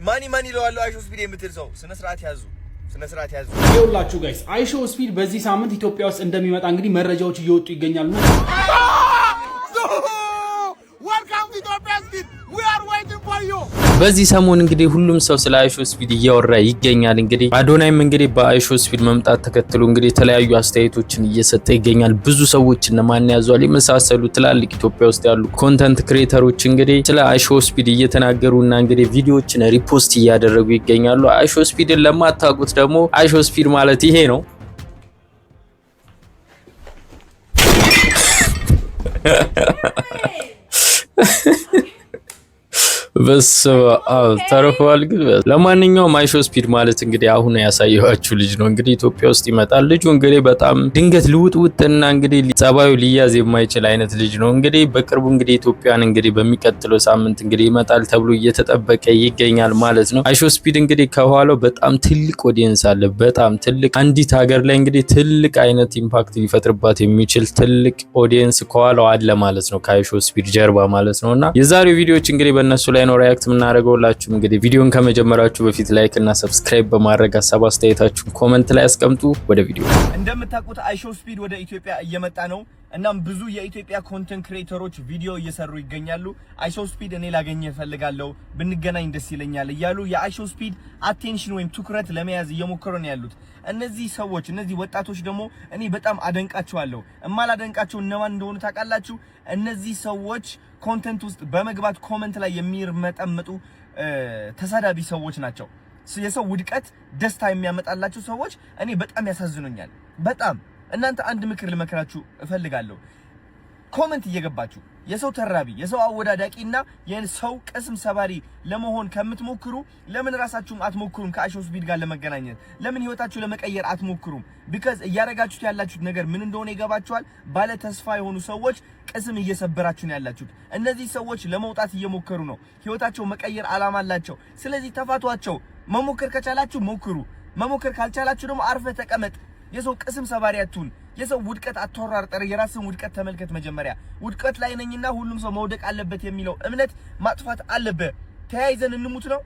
ማኒ ለዋለው አይሾ ስፒድ የምትል ሰው ስነ ስርዓት ያዙ ይኸውላችሁ ጋይስ አይሾ ስፒድ በዚህ ሳምንት ኢትዮጵያ ውስጥ እንደሚመጣ እንግዲህ መረጃዎች እየወጡ ይገኛሉ በዚህ ሰሞን እንግዲህ ሁሉም ሰው ስለ አይሾ ስፒድ እያወራ ይገኛል እንግዲህ አዶናይም እንግዲህ በአይሾ ስፒድ መምጣት ተከትሎ እንግዲህ የተለያዩ አስተያየቶችን እየሰጠ ይገኛል ብዙ ሰዎች እነማን ያዟል የመሳሰሉ ትላልቅ ኢትዮጵያ ውስጥ ያሉ ኮንተንት ክሬተሮች እንግዲህ ስለ አይሾ ስፒድ እየተናገሩና እንግዲህ ቪዲዮዎችን ሪፖስት እያደረጉ ይገኛሉ አይሾ ስፒድን ለማታውቁት ደግሞ አይሾ ስፒድ ማለት ይሄ ነው በስ ተረፈዋል ግን ለማንኛውም አይሾ ስፒድ ማለት እንግዲህ አሁን ያሳየዋችሁ ልጅ ነው እንግዲህ ኢትዮጵያ ውስጥ ይመጣል ልጁ እንግዲህ በጣም ድንገት ልውጥውጥና እንግዲህ ጸባዩ ሊያዝ የማይችል አይነት ልጅ ነው እንግዲህ በቅርቡ እንግዲህ ኢትዮጵያን እንግዲህ በሚቀጥለው ሳምንት እንግዲህ ይመጣል ተብሎ እየተጠበቀ ይገኛል ማለት ነው አይሾ ስፒድ እንግዲህ ከኋላው በጣም ትልቅ ኦዲየንስ አለ በጣም ትልቅ አንዲት ሀገር ላይ እንግዲህ ትልቅ አይነት ኢምፓክት ሊፈጥርባት የሚችል ትልቅ ኦዲየንስ ከኋላው አለ ማለት ነው ከአይሾ ስፒድ ጀርባ ማለት ነውና የዛሬው ቪዲዮዎች እንግዲህ በእነሱ ላይ ነው ሪአክት ምናደርገውላችሁ እንግዲህ ቪዲዮን ከመጀመራችሁ በፊት ላይክ እና ሰብስክራይብ በማድረግ ሐሳብ አስተያየታችሁን ኮሜንት ላይ አስቀምጡ ወደ ቪዲዮ እንደምታውቁት አይሾ ስፒድ ወደ ኢትዮጵያ እየመጣ ነው እናም ብዙ የኢትዮጵያ ኮንተንት ክሬተሮች ቪዲዮ እየሰሩ ይገኛሉ አይሾ ስፒድ እኔ ላገኘ ፈልጋለሁ ብንገናኝ ደስ ይለኛል እያሉ የአይሾ ስፒድ አቴንሽን ወይም ትኩረት ለመያዝ እየሞከሩ ነው ያሉት እነዚህ ሰዎች እነዚህ ወጣቶች ደግሞ እኔ በጣም አደንቃቸዋለሁ እማላደንቃቸው እነማን እንደሆኑ ታውቃላችሁ እነዚህ ሰዎች ኮንተንት ውስጥ በመግባት ኮሜንት ላይ የሚርመጠመጡ ተሳዳቢ ሰዎች ናቸው የሰው ውድቀት ደስታ የሚያመጣላችሁ ሰዎች እኔ በጣም ያሳዝኑኛል በጣም እናንተ አንድ ምክር ልመክራችሁ እፈልጋለሁ ኮሜንት እየገባችሁ የሰው ተራቢ የሰው አወዳዳቂና የሰው ቅስም ሰባሪ ለመሆን ከምትሞክሩ ለምን ራሳችሁም አትሞክሩም ከአይሾ ስፒድ ጋር ለመገናኘት ለምን ህይወታችሁ ለመቀየር አትሞክሩም ቢካዝ እያረጋችሁት ያላችሁት ነገር ምን እንደሆነ ይገባችኋል ባለ ተስፋ የሆኑ ሰዎች ቅስም እየሰበራችሁ ነው ያላችሁት እነዚህ ሰዎች ለመውጣት እየሞከሩ ነው ህይወታቸው መቀየር አላማ አላቸው ስለዚህ ተፋቷቸው መሞከር ከቻላችሁ ሞክሩ መሞከር ካልቻላችሁ ደግሞ አርፈ ተቀመጥ የሰው ቅስም ሰባሪ አትሁን የሰው ውድቀት አትወራርጠር የራስን ውድቀት ተመልከት መጀመሪያ ውድቀት ላይ ነኝና ሁሉም ሰው መውደቅ አለበት የሚለው እምነት ማጥፋት አለበት ተያይዘን እንሙት ነው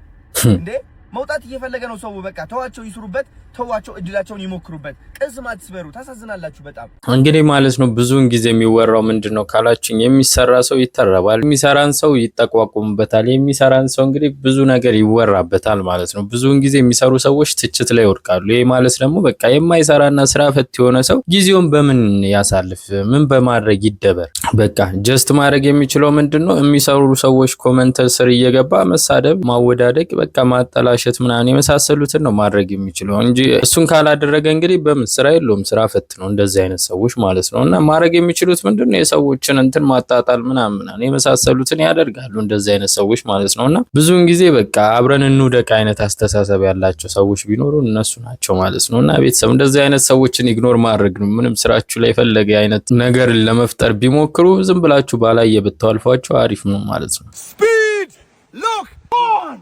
እንዴ መውጣት እየፈለገ ነው ሰው በቃ ተዋቸው ይስሩበት ተዋቸው እድላቸውን ይሞክሩበት ቅስም አትስበሩ ታሳዝናላችሁ በጣም እንግዲህ ማለት ነው ብዙን ጊዜ የሚወራው ምንድነው ካላችሁኝ የሚሰራ ሰው ይተረባል የሚሰራን ሰው ይጠቋቁምበታል የሚሰራን ሰው እንግዲህ ብዙ ነገር ይወራበታል ማለት ነው ብዙን ጊዜ የሚሰሩ ሰዎች ትችት ላይ ወድቃሉ ይሄ ማለት ደግሞ በቃ የማይሰራና ስራ ፈት የሆነ ሰው ጊዜውን በምን ያሳልፍ ምን በማድረግ ይደበር በቃ ጀስት ማድረግ የሚችለው ምንድነው የሚሰሩ ሰዎች ኮሜንት ስር እየገባ መሳደብ ማወዳደቅ በቃ ማጠላሸት ምናምን የመሳሰሉትን ነው ማድረግ የሚችለው እንጂ እሱን ካላደረገ እንግዲህ በምን ስራ የለውም ስራ ፈት ነው እንደዚህ አይነት ሰዎች ማለት ነውና ማድረግ የሚችሉት ምንድነው የሰዎችን እንትን ማጣጣል ምናምን የመሳሰሉትን ያደርጋሉ እንደዚህ አይነት ሰዎች ማለት ነውና ብዙን ጊዜ በቃ አብረን እንውደቅ አይነት አስተሳሰብ ያላቸው ሰዎች ቢኖሩ እነሱ ናቸው ማለት ነውና ቤተሰብ እንደዚህ አይነት ሰዎችን ኢግኖር ማድረግ ነው ምንም ስራችሁ ላይ ፈለገ አይነት ነገር ለመፍጠር ቢሞክሩ ዝም ብላችሁ ባላየ ብታልፏቸው አሪፍ ነው ማለት ነው ስፒድ ሎክ ኦን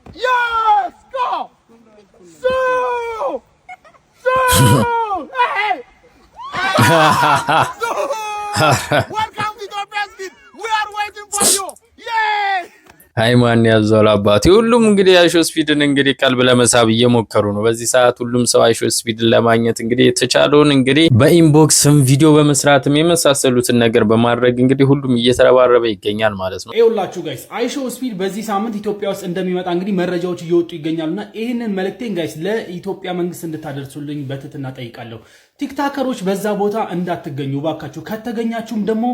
yes go so hey welcome to the best we are waiting for you yay ሃይማን ያዟል አባቴ ሁሉም እንግዲህ አይሾ ስፒድን እንግዲህ ቀልብ ለመሳብ እየሞከሩ ነው በዚህ ሰዓት ሁሉም ሰው አይሾ ስፒድን ለማግኘት እንግዲህ የተቻለውን እንግዲህ በኢንቦክስም ቪዲዮ በመስራትም የመሳሰሉትን ነገር በማድረግ እንግዲህ ሁሉም እየተረባረበ ይገኛል ማለት ነው ይኸውላችሁ ጋይስ አይሾ ስፒድ በዚህ ሳምንት ኢትዮጵያ ውስጥ እንደሚመጣ እንግዲህ መረጃዎች እየወጡ ይገኛሉና ይሄንን መልእክቴን ጋይስ ለኢትዮጵያ መንግስት እንድታደርሱልኝ በትህትና ጠይቃለሁ ቲክታከሮች በዛ ቦታ እንዳትገኙ ባካችሁ ከተገኛችሁም ደግሞ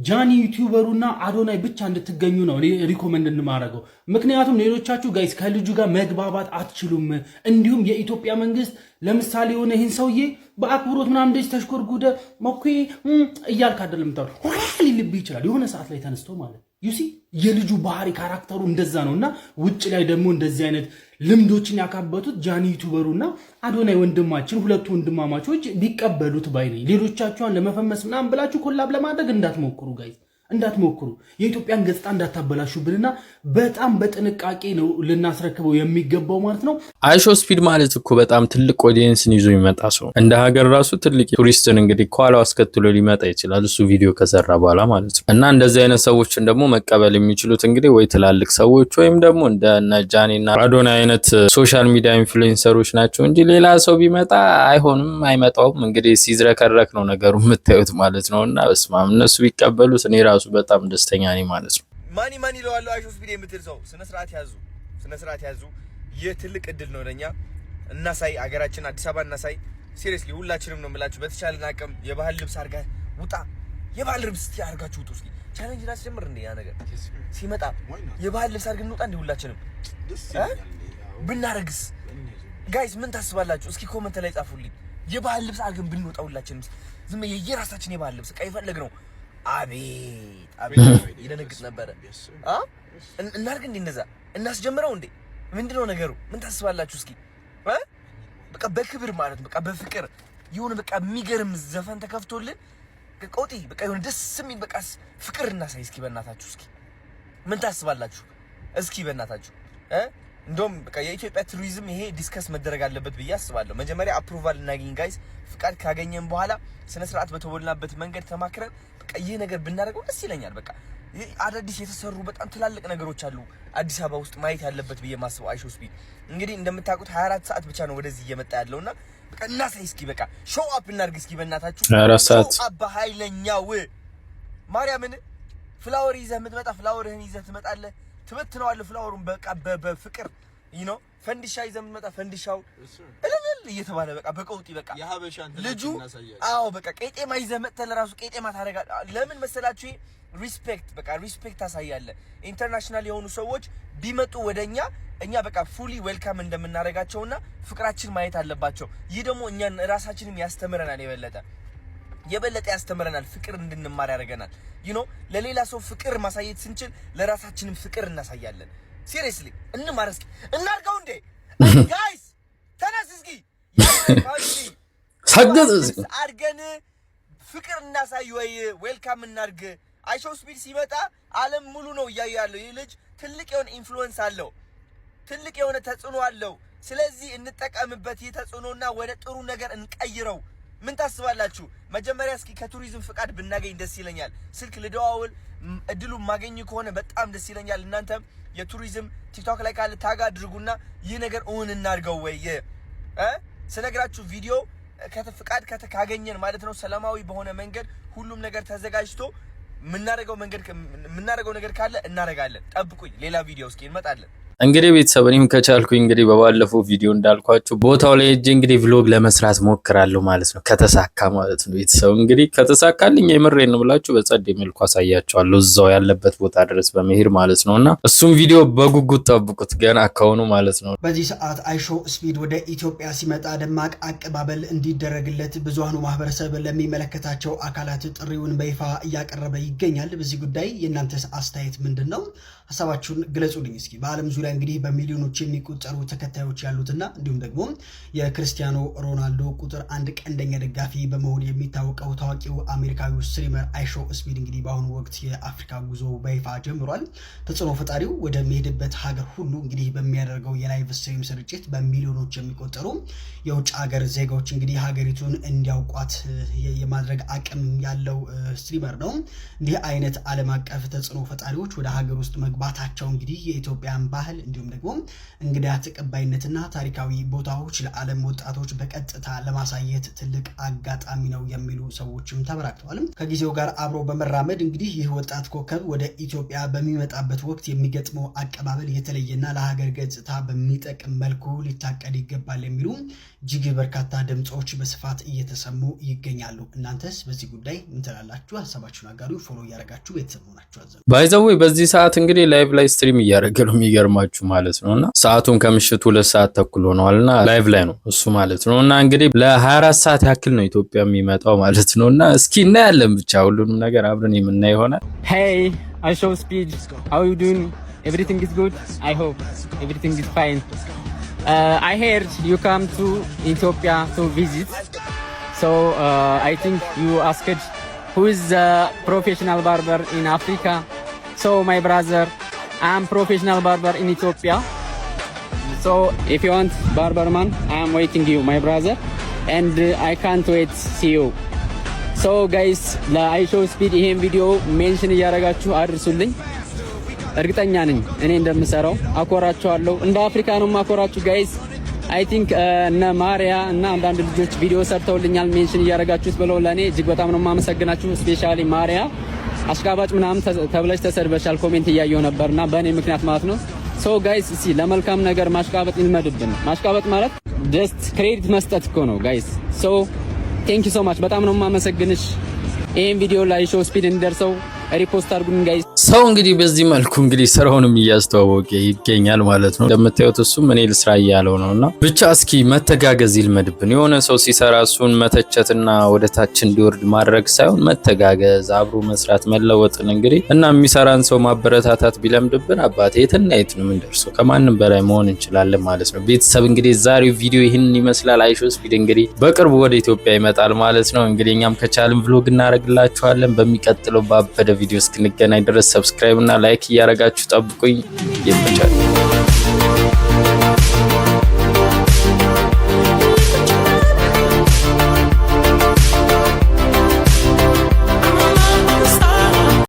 ጃኒ ዩቲዩበሩና አዶናይ ብቻ እንድትገኙ ነው ሪኮመንድ እንማረገው ምክንያቱም ሌሎቻችሁ ጋይስ ከልጁ ጋር መግባባት አትችሉም እንዲሁም የኢትዮጵያ መንግስት ለምሳሌ ሆነ ይሄን ሰውዬ በአክብሮት ምናምን እንደዚህ ተሽኮርጉደ ማኩ እያልክ አይደለም ታው ሊልብ ይችላል የሆነ ሰዓት ላይ ተነስቶ ማለት ዩሲ የልጁ ባህሪ ካራክተሩ እንደዛ ነውና ውጭ ላይ ደግሞ እንደዚህ አይነት ልምዶችን ያካበቱት ጃኒ ዩቲዩበሩና አዶናይ ወንድማችን ሁለቱ ወንድማማቾች ቢቀበሉት ባይ ነኝ ሌሎቻችሁን ለመፈመስ ምናምን ብላችሁ ኮላብ ለማድረግ እንዳትሞክሩ ጋይስ እንዳትሞክሩ የኢትዮጵያን ገጽታ እንዳታበላሹብንና በጣም በጥንቃቄ ነው ልናስረክበው የሚገባው ማለት ነው። አይሾ ስፒድ ማለት እኮ በጣም ትልቅ ኦዲየንስን ይዞ የሚመጣ ሰው እንደ ሀገር ራሱ ትልቅ ቱሪስትን እንግዲህ ከኋላው አስከትሎ ሊመጣ ይችላል እሱ ቪዲዮ ከሰራ በኋላ ማለት ነው። እና እንደዚህ አይነት ሰዎችን ደግሞ መቀበል የሚችሉት እንግዲህ ወይ ትላልቅ ሰዎች ወይም ደግሞ እንደ ጃኒና አዶና አይነት ሶሻል ሚዲያ ኢንፍሉዌንሰሮች ናቸው እንጂ ሌላ ሰው ቢመጣ አይሆንም፣ አይመጣውም። እንግዲህ ሲዝረከረክ ነው ነገሩ የምታዩት ማለት ነው። እና በስማም እነሱ ቢቀበሉት እኔ ራሱ በጣም ደስተኛ ነኝ ማለት ነው። ማኒ ለዋለው አይሾ ስፒድ የምትል ሰው ስነ ስርዓት ያዙ። የትልቅ እድል ነው ለኛ። እናሳይ፣ አገራችን አዲስ አበባ እናሳይ። ሲሪየስሊ ሁላችንም ነው የምላችሁ። በተቻለን አቅም የባህል ልብስ አርጋ ውጣ። የባህል ልብስ ያርጋችሁ ውጡ። እስኪ ቻሌንጅ ላስጀምር እንዴ? ያ ነገር ሲመጣ የባህል ልብስ አርገን እንውጣ እንዴ? ሁላችንም ብናረግስ ጋይስ ምን ታስባላችሁ? እስኪ ኮሜንት ላይ ጻፉልኝ። የባህል ልብስ አርገን ብንወጣ ሁላችንም ዝም የየራሳችን የባህል ልብስ ቀይ ፈለግ ነው። አቤት ይደነግጥ ነበር። እናርግ እንዴ? እንደዛ እናስጀምረው እንዴ? ምንድነው ነገሩ? ምን ታስባላችሁ? እስኪ በቃ በክብር ማለት በቃ በፍቅር ይሁን። በቃ የሚገርም ዘፈን ተከፍቶልን ቆጢ በቃ ይሁን ደስ የሚል በቃ ፍቅር እናሳይ። እስኪ በእናታችሁ እስኪ ምን ታስባላችሁ? እስኪ በእናታችሁ እንደውም በቃ የኢትዮጵያ ቱሪዝም ይሄ ዲስከስ መደረግ አለበት ብዬ አስባለሁ። መጀመሪያ አፕሩቫል እናገኝ ጋይስ። ፍቃድ ካገኘን በኋላ ስነ ስርዓት በተወልናበት መንገድ ተማክረን በቃ ይሄ ነገር ብናደርገው ደስ ይለኛል። በቃ አዳዲስ የተሰሩ በጣም ትላልቅ ነገሮች አሉ አዲስ አበባ ውስጥ ማየት ያለበት ብዬ ማስበው አይሾ ስፒድ እንግዲህ እንደምታውቁት 24 ሰዓት ብቻ ነው ወደዚህ እየመጣ ያለውና በቃ እናሳይ እስኪ በቃ ሾው አፕ እናድርግ እስኪ በእናታችሁ 24 ሰዓት ሾው አፕ በኃይለኛው ማርያምን ፍላወር ይዘህ የምትመጣ ፍላወርህን ይዘህ ትመጣለህ ትበትነዋለህ ፍላወሩን በቃ በፍቅር you know ፈንዲሻ ይዘህ የምትመጣ ፈንዲሻው እልል እየተባለ በቃ በቀውጢ በቃ ልጁ አዎ በቃ ቄጤማ ይዘህ መጥተህ ለራሱ ቄጤማ ታደርጋለህ። ለምን መሰላችሁ? ሪስፔክት በቃ ሪስፔክት ታሳያለህ። ኢንተርናሽናል የሆኑ ሰዎች ቢመጡ ወደኛ እኛ በቃ ፉሊ ዌልካም እንደምናደርጋቸውና ፍቅራችን ማየት አለባቸው። ይህ ደግሞ እኛን ራሳችንም ያስተምረናል፣ የበለጠ ያስተምረናል፣ ፍቅር እንድንማር ያደርገናል። ለሌላ ሰው ፍቅር ማሳየት ስንችል ለራሳችንም ፍቅር እናሳያለን። ሲሪየስሊ እንማር እስኪ እናርገው እንዴ ጋይስ ተነስ እስኪ ሰግጥ አድርገን ፍቅር እናሳይ ወይ ዌልካም እናርግ። አይሾ ስፒድ ሲመጣ ዓለም ሙሉ ነው እያየ ያለው። ይህ ልጅ ትልቅ የሆነ ኢንፍሉዌንስ አለው፣ ትልቅ የሆነ ተጽዕኖ አለው። ስለዚህ እንጠቀምበት ይህ ተጽዕኖና ወደ ጥሩ ነገር እንቀይረው። ምን ታስባላችሁ? መጀመሪያ እስኪ ከቱሪዝም ፍቃድ ብናገኝ ደስ ይለኛል። ስልክ ልደዋውል እድሉ ማገኝ ከሆነ በጣም ደስ ይለኛል። እናንተም የቱሪዝም ቲክቶክ ላይ ካለ ታጋ አድርጉና ይህ ነገር እውን እናድርገው ወይ ስነግራችሁ ቪዲዮ ፍቃድ ካገኘን ማለት ነው ሰላማዊ በሆነ መንገድ ሁሉም ነገር ተዘጋጅቶ ምናደርገው ነገር ካለ እናደርጋለን። ጠብቁኝ፣ ሌላ ቪዲዮ እስኪ እንመጣለን። እንግዲህ ቤተሰብ እኔም ከቻልኩኝ እንግዲህ በባለፈው ቪዲዮ እንዳልኳችሁ ቦታው ላይ እጄ እንግዲህ ቭሎግ ለመስራት ሞክራለሁ ማለት ነው፣ ከተሳካ ማለት ነው። ቤተሰብ እንግዲህ ከተሳካልኝ የምሬን ነው ብላችሁ በጸዴ መልኩ አሳያችኋለሁ እዛው ያለበት ቦታ ድረስ በመሄድ ማለት ነውና እሱም ቪዲዮ በጉጉት ጠብቁት ገና አካውኑ ማለት ነው። በዚህ ሰዓት አይሾ ስፒድ ወደ ኢትዮጵያ ሲመጣ ደማቅ አቀባበል እንዲደረግለት ብዙሃኑ ማህበረሰብ ለሚመለከታቸው አካላት ጥሪውን በይፋ እያቀረበ ይገኛል። በዚህ ጉዳይ የእናንተስ አስተያየት ምንድነው? ሐሳባችሁን ግለጹልኝ እስኪ። በዓለም ዙሪያ እንግዲህ በሚሊዮኖች የሚቆጠሩ ተከታዮች ያሉትና እንዲሁም ደግሞ የክርስቲያኖ ሮናልዶ ቁጥር 1 ቀንደኛ ደጋፊ በመሆን የሚታወቀው ታዋቂው አሜሪካዊው ስትሪመር አይሾ ስፒድ እንግዲህ በአሁኑ ወቅት የአፍሪካ ጉዞ በይፋ ጀምሯል። ተጽዕኖ ፈጣሪው ወደ ሚሄድበት ሀገር ሁሉ እንግዲህ በሚያደርገው የላይቭ ስትሪም ስርጭት በሚሊዮኖች የሚቆጠሩ የውጭ ሀገር ዜጋዎች እንግዲህ ሀገሪቱን እንዲያውቋት የማድረግ አቅም ያለው ስትሪመር ነው። እንዲህ አይነት ዓለም አቀፍ ተጽዕኖ ፈጣሪዎች ወደ ሀገር ውስጥ መግባታቸው እንግዲህ የኢትዮጵያን ባህል እንዲሁም ደግሞ እንግዳ ተቀባይነትና ታሪካዊ ቦታዎች ለዓለም ወጣቶች በቀጥታ ለማሳየት ትልቅ አጋጣሚ ነው የሚሉ ሰዎችም ተበራክተዋል። ከጊዜው ጋር አብሮ በመራመድ እንግዲህ ይህ ወጣት ኮከብ ወደ ኢትዮጵያ በሚመጣበት ወቅት የሚገጥመው አቀባበል የተለየና ለሀገር ገጽታ በሚጠቅም መልኩ ሊታቀድ ይገባል የሚሉ እጅግ በርካታ ድምጾች በስፋት እየተሰሙ ይገኛሉ። እናንተስ በዚህ ጉዳይ ምን ትላላችሁ? ሐሳባችሁን አጋሩ። ፎሎ እያደረጋችሁ ቤተሰብ ሆናችሁ አዘኑ። ባይዘው በዚህ ሰዓት እንግዲህ ላይቭ ላይ ስትሪም እያደረገ ነው የሚገርማችሁ ማለት ነውና ሰዓቱን ከምሽቱ 2 ሰዓት ተኩል ሆኗልና ላይቭ ላይ ነው እሱ ማለት ነውና እንግዲህ ለ24 ሰዓት ያክል ነው ኢትዮጵያ የሚመጣው ማለት ነውና እስኪ እናያለን ብቻ ሁሉንም ነገር አብረን የምናይ ይሆናል። Hey, I show speed. How are you doing? Everything is good? I hope everything is fine. I heard you come to Ethiopia to visit. So I think you asked who is a professional barber in Africa. So my brother, I'm professional barber in Ethiopia. So if you want barber man, I'm waiting you, my brother, and I can't wait to see you. So guys, ለአይሾውስፒድ ይሄን ቪዲዮ ሜንሽን እያደረጋችሁ አድርሱልኝ። እርግጠኛ ነኝ እኔ እንደምሰራው አኮራችኋለሁ። እንደ አፍሪካ ነው ማኮራችሁ ጋይስ። አይ ቲንክ እነ ማሪያ እና አንዳንድ ልጆች ቪዲዮ ሰርተውልኛል ሜንሽን እያደረጋችሁት ብለው ለኔ እጅግ በጣም ነው የማመሰግናችሁ። ስፔሻሊ ማሪያ አሽቃባጭ ምናምን ተብለሽ ተሰድበሻል ኮሜንት እያየሁ ነበርና በእኔ ምክንያት ማለት ነው። ሶ ጋይስ እሺ ለመልካም ነገር ማሽቃበጥ ይልመድብን። ማሽቃበጥ ማለት ጀስት ክሬዲት መስጠት እኮ ነው ጋይስ። ሶ ቴንክ ዩ ሶ ማች በጣም ነው የማመሰግንሽ። ይሄን ቪዲዮ ለአይሾውስፒድ እንዲደርሰው ሪፖስት አድርጉኝ ጋይስ። ሰው እንግዲህ በዚህ መልኩ እንግዲህ ስራውንም እያስተዋወቀ ይገኛል ማለት ነው። እንደምታዩት እሱም እኔ ልስራ እያለው ነውና ብቻ እስኪ መተጋገዝ ይልመድብን። የሆነ ሰው ሲሰራ እሱን መተቸትና ወደ ታች እንዲወርድ ማድረግ ሳይሆን መተጋገዝ፣ አብሮ መስራት፣ መለወጥን እንግዲህ እና የሚሰራን ሰው ማበረታታት ቢለምድብን አባቴ የትና የት ነው የምንደርሰው? ከማንም በላይ መሆን እንችላለን ማለት ነው። ቤተሰብ እንግዲህ ዛሬው ቪዲዮ ይህንን ይመስላል። አይሾውስፒድ እንግዲህ በቅርቡ ወደ ኢትዮጵያ ይመጣል ማለት ነው። እንግዲህ እኛም ከቻልን ብሎግ እናደርግላችኋለን። በሚቀጥለው ባበደ ቪዲዮ እስክንገናኝ ድረስ ሰብስክራይብ እና ላይክ እያደረጋችሁ ጠብቁኝ። ይመቻል።